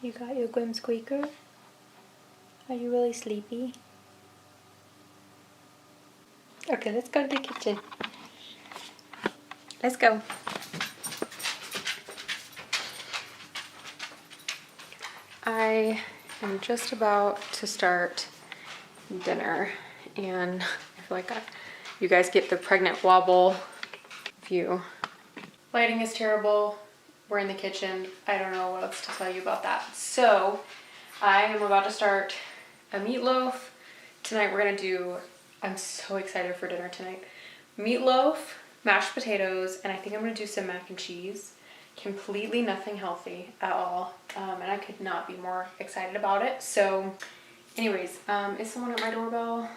You got your Grim Squeaker? Are you really sleepy? Okay, let's go to the kitchen. Let's go. I am just about to start dinner, and I feel like you guys get the pregnant wobble view. Lighting is terrible. We're in the kitchen. I don't know what else to tell you about that. So I am about to start a meatloaf. Tonight we're gonna do, I'm so excited for dinner tonight. Meatloaf, mashed potatoes, and I think I'm gonna do some mac and cheese. Completely nothing healthy at all. And I could not be more excited about it. So anyways, is someone at my doorbell?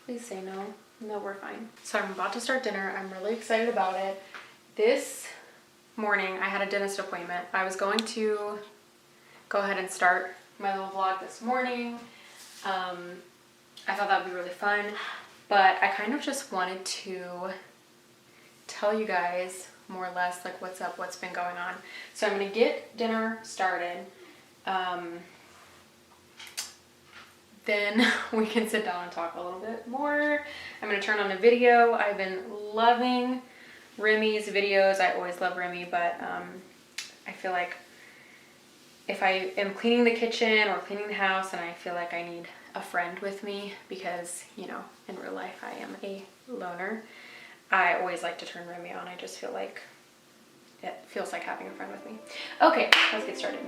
Please say no. No, we're fine. So I'm about to start dinner. I'm really excited about it. This morning I had a dentist appointment. I was going to go ahead and start my little vlog this morning. I thought that would be really fun, but I kind of just wanted to tell you guys more or less like what's up, what's been going on. So I'm gonna get dinner started. Then we can sit down and talk a little bit more. I'm gonna turn on a video. I've been loving Remy's videos. I always love Remy, but I feel like if I am cleaning the kitchen or cleaning the house and I feel like I need a friend with me because, you know, in real life I am a loner, I always like to turn Remy on. I just feel like it feels like having a friend with me. Okay, let's get started.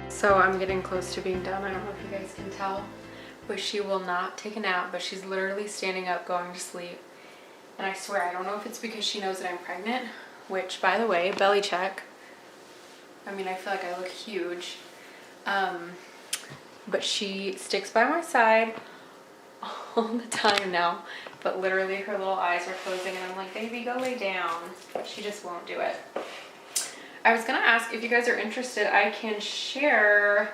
So I'm getting close to being done. I don't know if you guys can tell, but she will not take a nap, but she's literally standing up going to sleep. And I swear, I don't know if it's because she knows that I'm pregnant, which, by the way, belly check. I mean, I feel like I look huge. But she sticks by my side all the time now, but literally her little eyes are closing and I'm like, baby, go lay down. But she just won't do it. I was gonna ask if you guys are interested, I can share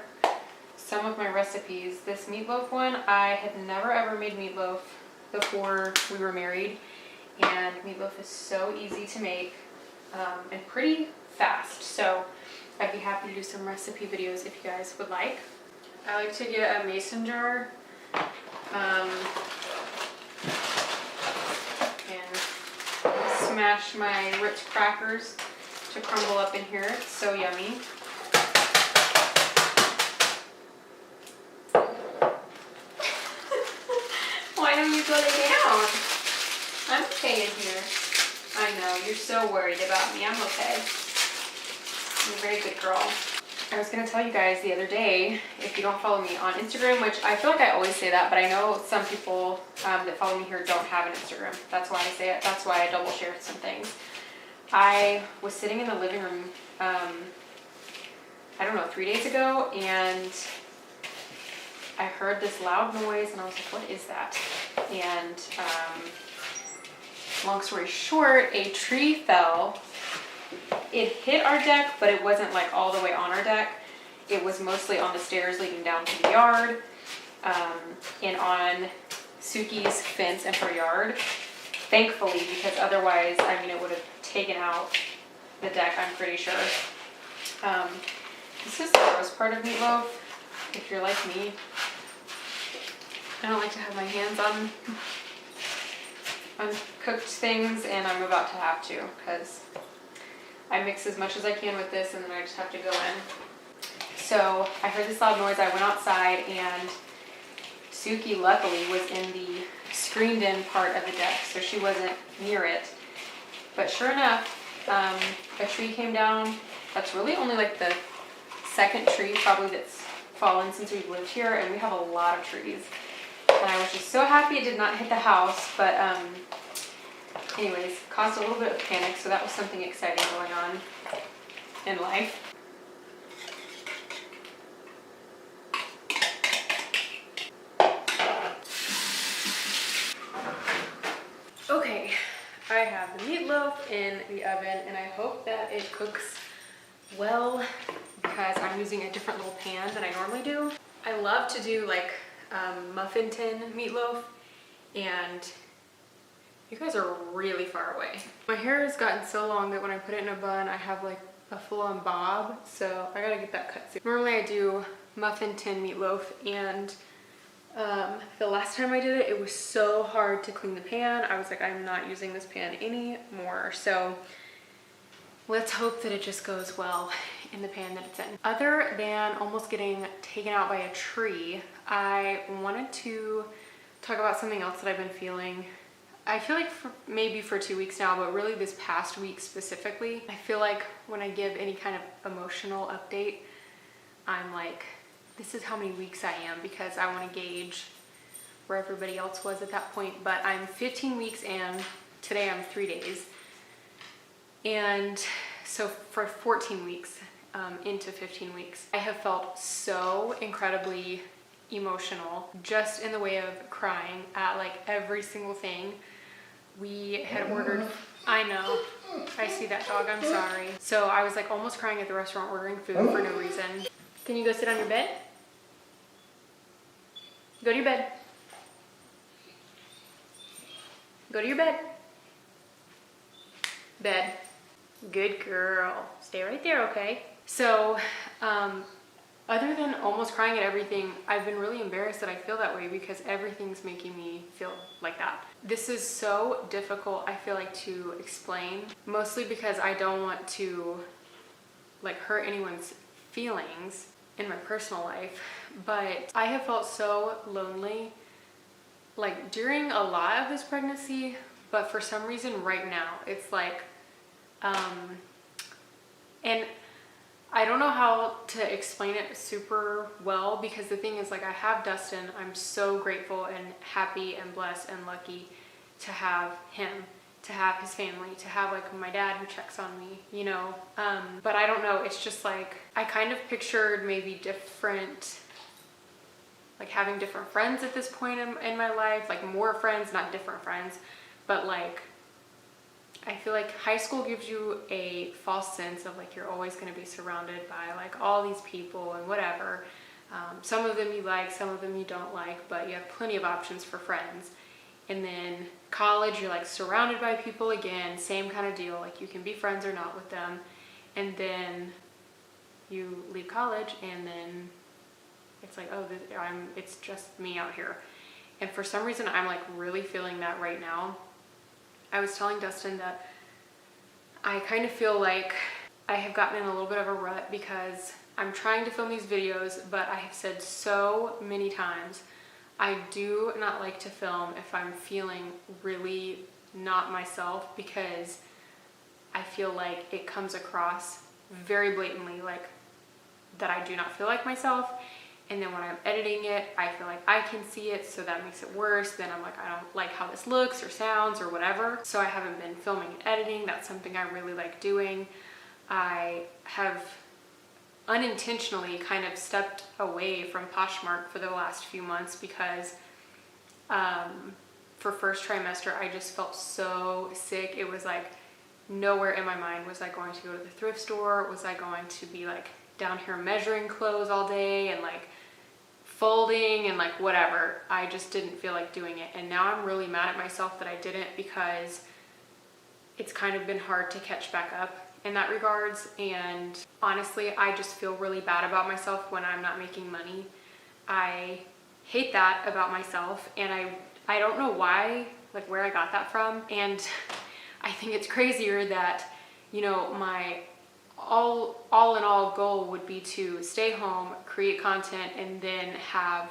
some of my recipes. This meatloaf one, I had never ever made meatloaf before we were married, and meatloaf is so easy to make and pretty fast. So I'd be happy to do some recipe videos if you guys would like. I like to get a mason jar and smash my Ritz crackers to crumble up in here. It's so yummy. Why don't you go lay down? I'm okay in here. I know, you're so worried about me. I'm okay. I'm a very good girl. I was going to tell you guys the other day, if you don't follow me on Instagram, which I feel like I always say that, but I know some people that follow me here don't have an Instagram. That's why I say it. That's why I double share some things. I was sitting in the living room, I don't know, 3 days ago, and I heard this loud noise, and I was like, what is that? And long story short, a tree fell. It hit our deck, but it wasn't like all the way on our deck. it was mostly on the stairs leading down to the yard, and on Suki's fence in her yard. Thankfully, because otherwise, I mean, it would have taken out the deck, I'm pretty sure. This is the gross part of meatloaf. If you're like me, I don't like to have my hands on cooked things, and I'm about to have to, because I mix as much as I can with this, and then I just have to go in. So I heard this loud noise. I went outside, and Suki luckily was in the screened in part of the deck, so she wasn't near it. But sure enough, a tree came down. That's really only like the second tree probably that's fallen since we've lived here, and we have a lot of trees. And I was just so happy it did not hit the house, but anyways, caused a little bit of panic, so that was something exciting going on in life. Okay, I have the meatloaf in the oven, and I hope that it cooks well because I'm using a different little pan than I normally do. I love to do like muffin tin meatloaf, and you guys are really far away. My hair has gotten so long that when I put it in a bun, I have like a full-on bob, so I gotta get that cut soon. Normally I do muffin tin meatloaf, and the last time I did it, it was so hard to clean the pan. I was like, I'm not using this pan anymore. So let's hope that it just goes well in the pan that it's in. Other than almost getting taken out by a tree, I wanted to talk about something else that I've been feeling. I feel like maybe for 2 weeks now, but really this past week specifically, I feel like when I give any kind of emotional update, I'm like, this is how many weeks I am, because I want to gauge where everybody else was at that point. But I'm 15 weeks in. Today I'm 3 days. And so for 14 weeks, into 15 weeks, I have felt so incredibly emotional, just in the way of crying at like every single thing. We had ordered, I know, I see that dog, I'm sorry. So I was like almost crying at the restaurant ordering food for no reason. Can you go sit on your bed? Go to your bed. Go to your bed. Bed. Good girl. Stay right there, okay? So, other than almost crying at everything, I've been really embarrassed that I feel that way, because everything's making me feel like that. This is so difficult, I feel like, to explain, mostly because I don't want to like hurt anyone's feelings in my personal life, but I have felt so lonely like during a lot of this pregnancy, but for some reason right now it's like and I don't know how to explain it super well, because the thing is, like, I have Dustin. I'm so grateful and happy and blessed and lucky to have him, to have his family, to have like my dad who checks on me, you know. But I don't know, it's just like I kind of pictured maybe different, like having different friends at this point in my life, like more friends, not different friends, but like I feel like high school gives you a false sense of like you're always going to be surrounded by like all these people and whatever. Some of them you like, some of them you don't like, but you have plenty of options for friends. And then college, you're like surrounded by people again, same kind of deal, like you can be friends or not with them. And then you leave college, and then it's like, oh, it's just me out here. And for some reason, I'm like really feeling that right now. I was telling Dustin that I kind of feel like I have gotten in a little bit of a rut, because I'm trying to film these videos, but I have said so many times, I do not like to film if I'm feeling really not myself, because I feel like it comes across very blatantly like that I do not feel like myself. And then when I'm editing it, I feel like I can see it, so that makes it worse. Then I'm like, I don't like how this looks or sounds or whatever. So I haven't been filming and editing. That's something I really like doing. I have unintentionally kind of stepped away from Poshmark for the last few months, because for first trimester, I just felt so sick. It was like nowhere in my mind was I going to go to the thrift store. Was I going to be like down here measuring clothes all day and like folding and like whatever. I just didn't feel like doing it. And now I'm really mad at myself that I didn't, because it's kind of been hard to catch back up in that regards. And honestly, I just feel really bad about myself when I'm not making money. I hate that about myself, and I don't know why, like where I got that from. And I think it's crazier that, you know, my all in all goal would be to stay home, create content, and then have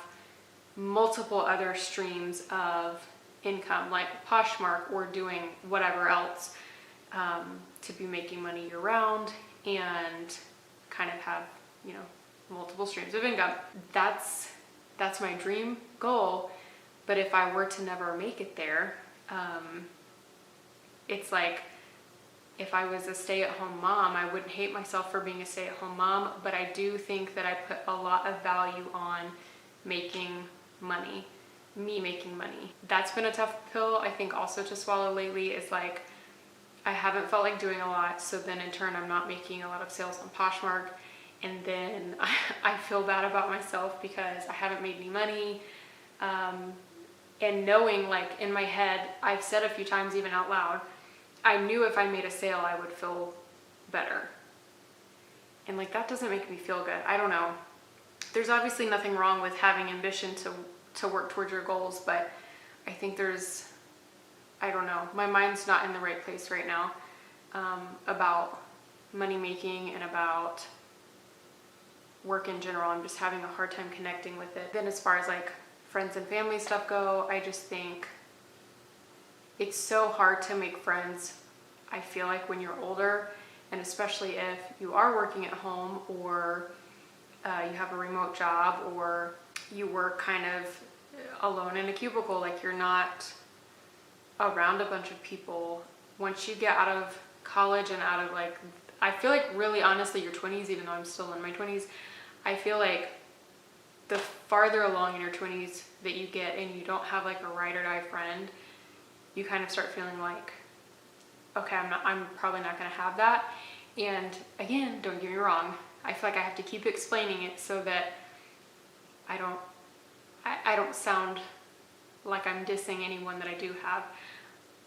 multiple other streams of income, like Poshmark or doing whatever else, to be making money year round and kind of have, you know, multiple streams of income. That's my dream goal. But if I were to never make it there, it's like, if I was a stay-at-home mom, I wouldn't hate myself for being a stay-at-home mom, but I do think that I put a lot of value on making money, me making money. That's been a tough pill, I think, also to swallow lately, is like, I haven't felt like doing a lot, so then in turn I'm not making a lot of sales on Poshmark, and then I feel bad about myself because I haven't made any money. And knowing, like, in my head, I've said a few times even out loud, I knew if I made a sale I would feel better. And like, that doesn't make me feel good. I don't know. There's obviously nothing wrong with having ambition to work towards your goals, but I think there's, I don't know, my mind's not in the right place right now, about money making and about work in general. I'm just having a hard time connecting with it. Then as far as like friends and family stuff go, I just think it's so hard to make friends, I feel like, when you're older, and especially if you are working at home, or you have a remote job, or you work kind of alone in a cubicle, like you're not around a bunch of people. Once you get out of college and out of, like, I feel like really honestly your 20s, even though I'm still in my 20s, I feel like the farther along in your 20s that you get and you don't have like a ride or die friend, you kind of start feeling like, okay, I'm probably not going to have that. And again, don't get me wrong, I feel like I have to keep explaining it so that I don't sound like I'm dissing anyone that I do have.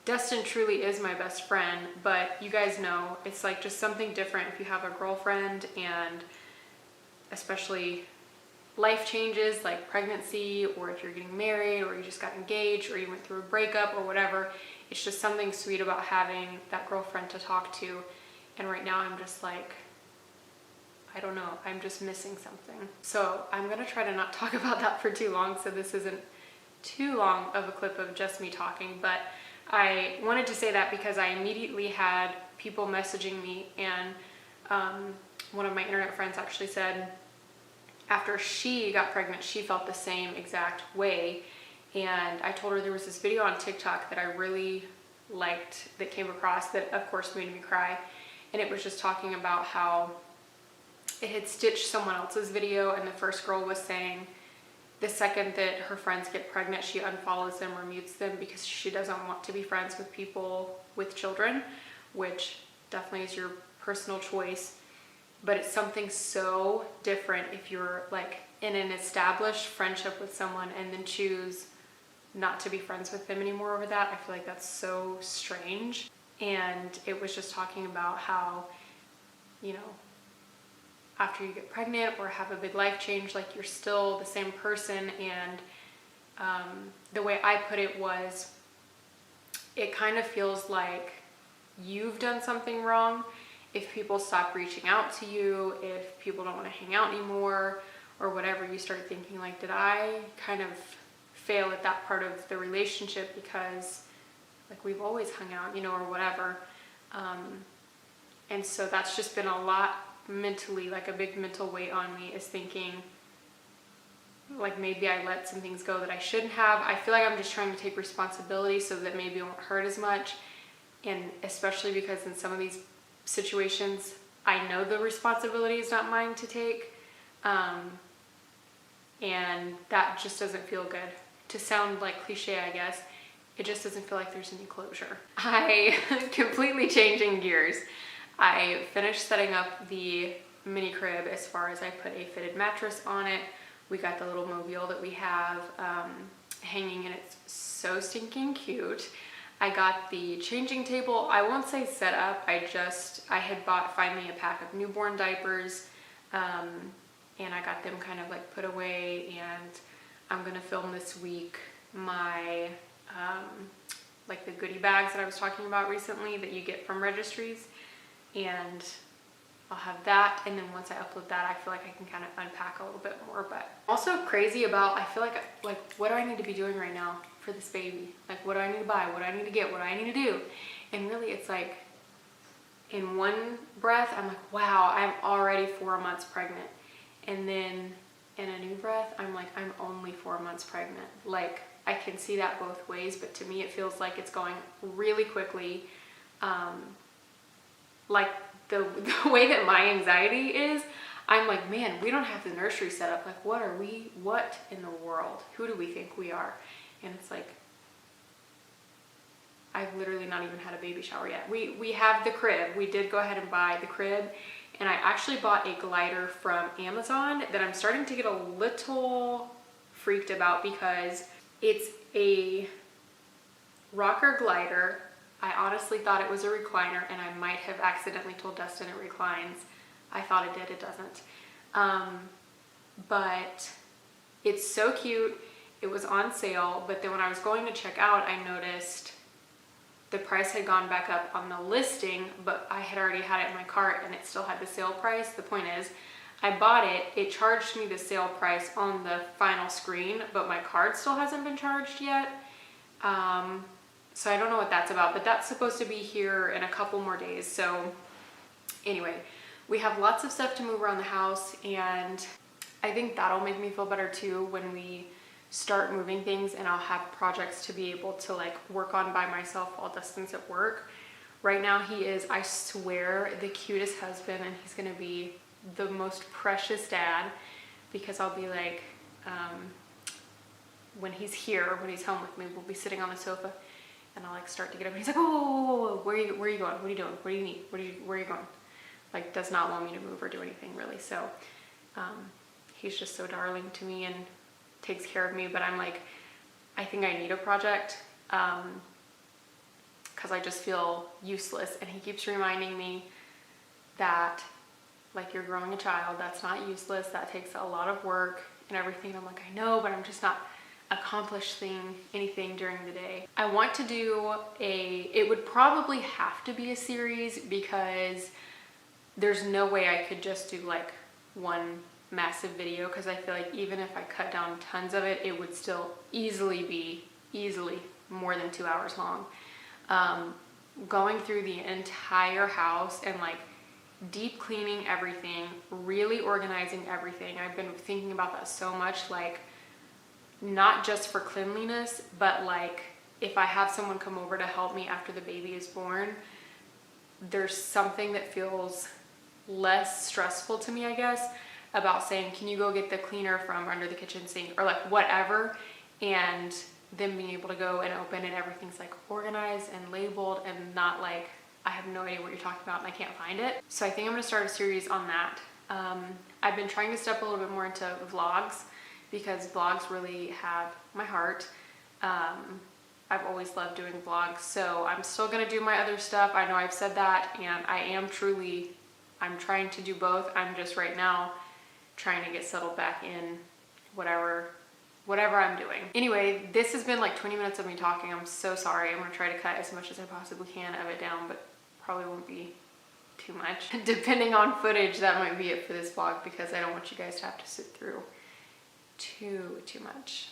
Dustin truly is my best friend, but you guys know it's like just something different if you have a girlfriend, and especially life changes like pregnancy, or if you're getting married, or you just got engaged, or you went through a breakup or whatever. It's just something sweet about having that girlfriend to talk to. And right now I'm just like, I don't know, I'm just missing something. So I'm gonna try to not talk about that for too long, so this isn't too long of a clip of just me talking. But I wanted to say that because I immediately had people messaging me, and one of my internet friends actually said after she got pregnant, she felt the same exact way. And I told her there was this video on TikTok that I really liked that came across that of course made me cry. And it was just talking about how it had stitched someone else's video, and the first girl was saying the second that her friends get pregnant, she unfollows them or mutes them because she doesn't want to be friends with people with children, which definitely is your personal choice. But it's something so different if you're like in an established friendship with someone and then choose not to be friends with them anymore over that. I feel like that's so strange. And it was just talking about how, you know, after you get pregnant or have a big life change, like you're still the same person. And the way I put it was, it kind of feels like you've done something wrong if people stop reaching out to you, if people don't want to hang out anymore, or whatever. You start thinking like, did I kind of fail at that part of the relationship because like we've always hung out, you know, or whatever. And so that's just been a lot mentally, like a big mental weight on me, is thinking like maybe I let some things go that I shouldn't have. I feel like I'm just trying to take responsibility so that maybe it won't hurt as much. And especially because in some of these situations, I know the responsibility is not mine to take. And that just doesn't feel good. To sound like cliche, I guess, it just doesn't feel like there's any closure. Completely changing gears. I finished setting up the mini crib as far as I put a fitted mattress on it. We got the little mobile that we have hanging, and it's so stinking cute. I got the changing table. I won't say set up. I had bought finally a pack of newborn diapers, and I got them kind of like put away, and I'm gonna film this week my like the goodie bags that I was talking about recently that you get from registries, and I'll have that. And then once I upload that, I feel like I can kind of unpack a little bit more. But also crazy about, I feel like what do I need to be doing right now for this baby? Like, what do I need to buy? What do I need to get? What do I need to do? And really, it's like in one breath, I'm like, wow, I'm already 4 months pregnant. And then in a new breath, I'm like, I'm only 4 months pregnant. Like, I can see that both ways, but to me, it feels like it's going really quickly. Like the way that my anxiety is, I'm like, man, we don't have the nursery set up. Like, what in the world? Who do we think we are? And it's like, I've literally not even had a baby shower yet. We have the crib. We did go ahead and buy the crib, and I actually bought a glider from Amazon that I'm starting to get a little freaked about because it's a rocker glider. I honestly thought it was a recliner, and I might have accidentally told Dustin it reclines. I thought it did, it doesn't. But it's so cute. It was on sale, but then when I was going to check out, I noticed the price had gone back up on the listing, but I had already had it in my cart and it still had the sale price. The point is, I bought it, it charged me the sale price on the final screen, but my card still hasn't been charged yet. So I don't know what that's about, but that's supposed to be here in a couple more days. So anyway, we have lots of stuff to move around the house, and I think that'll make me feel better too when we start moving things, and I'll have projects to be able to like work on by myself while Dustin's at work. Right now he is, I swear, the cutest husband, and he's gonna be the most precious dad, because I'll be like, when he's here, when he's home with me, we'll be sitting on the sofa, and I'll like start to get up, and he's like, whoa, where are you going? What are you doing? What do you need? Where are you going? Like, does not want me to move or do anything really. So he's just so darling to me and takes care of me. But I'm like, I think I need a project because I just feel useless. And he keeps reminding me that, like, you're growing a child. That's not useless. That takes a lot of work and everything. I'm like, I know, but I'm just not accomplishing anything during the day. I want to do it would probably have to be a series, because there's no way I could just do like one massive video, because I feel like even if I cut down tons of it, it would still easily be more than 2 hours long. Going through the entire house and like deep cleaning everything, really organizing everything. I've been thinking about that so much, like not just for cleanliness, but like if I have someone come over to help me after the baby is born, there's something that feels less stressful to me, I guess, about saying, can you go get the cleaner from under the kitchen sink, or like whatever, and then being able to go and open and everything's like organized and labeled, and not like I have no idea what you're talking about and I can't find it. So I think I'm gonna start a series on that. I've been trying to step a little bit more into vlogs, because vlogs really have my heart. I've always loved doing vlogs, so I'm still gonna do my other stuff. I know I've said that, and I'm trying to do both. I'm just right now trying to get settled back in whatever I'm doing. Anyway, this has been like 20 minutes of me talking. I'm so sorry. I'm gonna try to cut as much as I possibly can of it down, but probably won't be too much. Depending on footage, that might be it for this vlog, because I don't want you guys to have to sit through too much.